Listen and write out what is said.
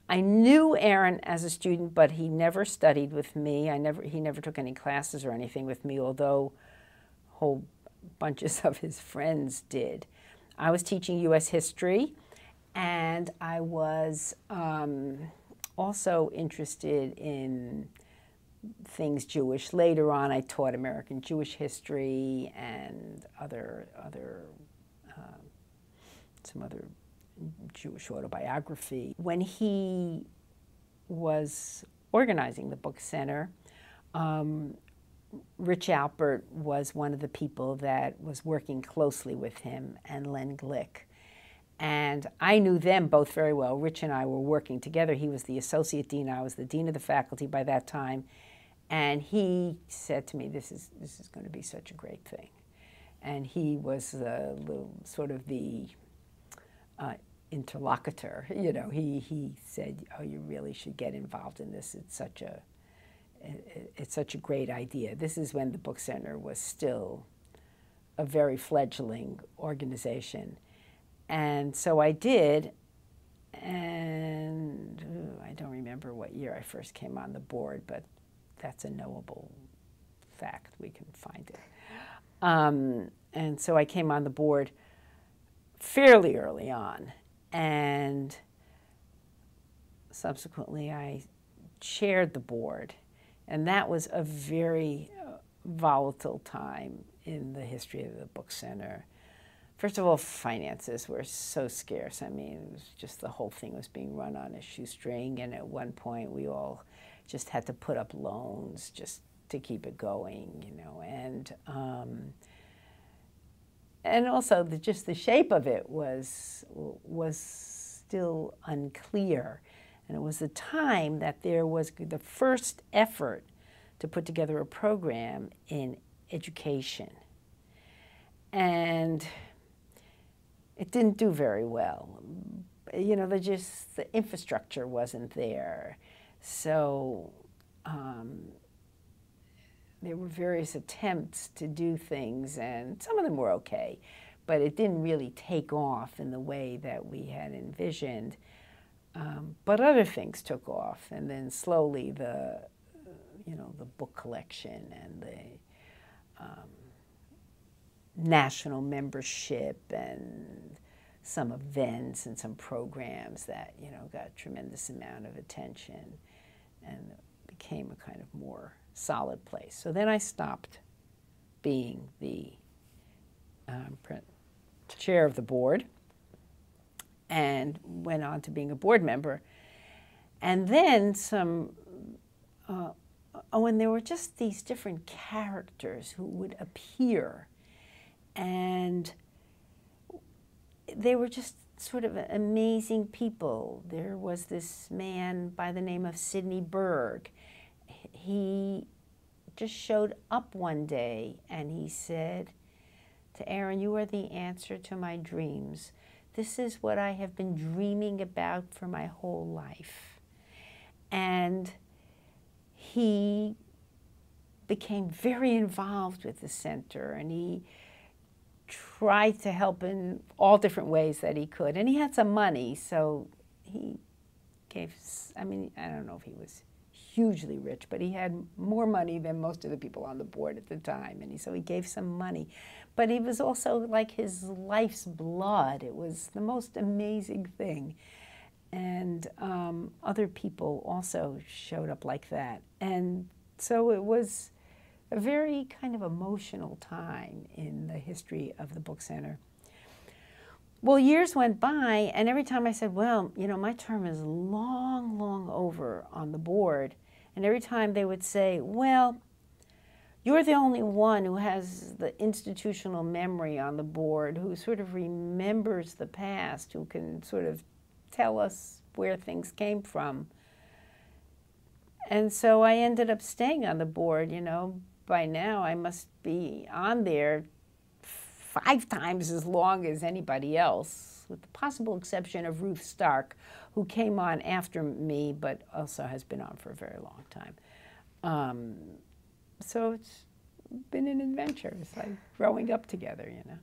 I knew Aaron as a student, but he never studied with me. He never took any classes or anything with me, although whole bunches of his friends did. I was teaching U.S. history, and I was also interested in things Jewish. Later on, I taught American Jewish history and some other Jewish autobiography. When he was organizing the book center, Rich Alpert was one of the people that was working closely with him, and Len Glick. And I knew them both very well. Rich and I were working together. He was the associate dean. I was the dean of the faculty by that time. And he said to me, this is going to be such a great thing. And he was sort of the interlocutor. You know, he said, oh, you really should get involved in this. It's such a great idea. This is when the Book Center was still a very fledgling organization. And so I did, and I don't remember what year I first came on the board, but that's a knowable fact. We can find it. And so I came on the board fairly early on, and subsequently I chaired the board, and that was a very volatile time in the history of the Book Center. First of all, finances were so scarce. I mean, it was just the whole thing was being run on a shoestring, and at one point we all just had to put up loans just to keep it going, you know, and also just the shape of it was still unclear. And it was the time that there was the first effort to put together a program in education. And it didn't do very well. You know, the infrastructure wasn't there. So there were various attempts to do things, and some of them were okay, but it didn't really take off in the way that we had envisioned. But other things took off, and then slowly the book collection and the national membership and some events and some programs that, you know, got a tremendous amount of attention and became a kind of more solid place. So then I stopped being the chair of the board and went on to being a board member. And then and there were just these different characters who would appear, and they were just sort of amazing people. There was this man by the name of Sidney Berg. He just showed up one day and he said to Aaron, "You are the answer to my dreams. This is what I have been dreaming about for my whole life." And he became very involved with the center, and he tried to help in all different ways that he could. And he had some money, so he gave, I mean, I don't know if he was hugely rich, but he had more money than most of the people on the board at the time, and so he gave some money. But he was also like his life's blood. It was the most amazing thing. And other people also showed up like that. And so it was a very kind of emotional time in the history of the Book Center. Well, years went by, and every time I said, well, you know, my term is long, long over on the board, and every time they would say, well, you're the only one who has the institutional memory on the board, who sort of remembers the past, who can sort of tell us where things came from. And so I ended up staying on the board. You know, by now I must be on there 5 times as long as anybody else, with the possible exception of Ruth Stark, who came on after me, but also has been on for a very long time. So it's been an adventure. It's like growing up together, you know.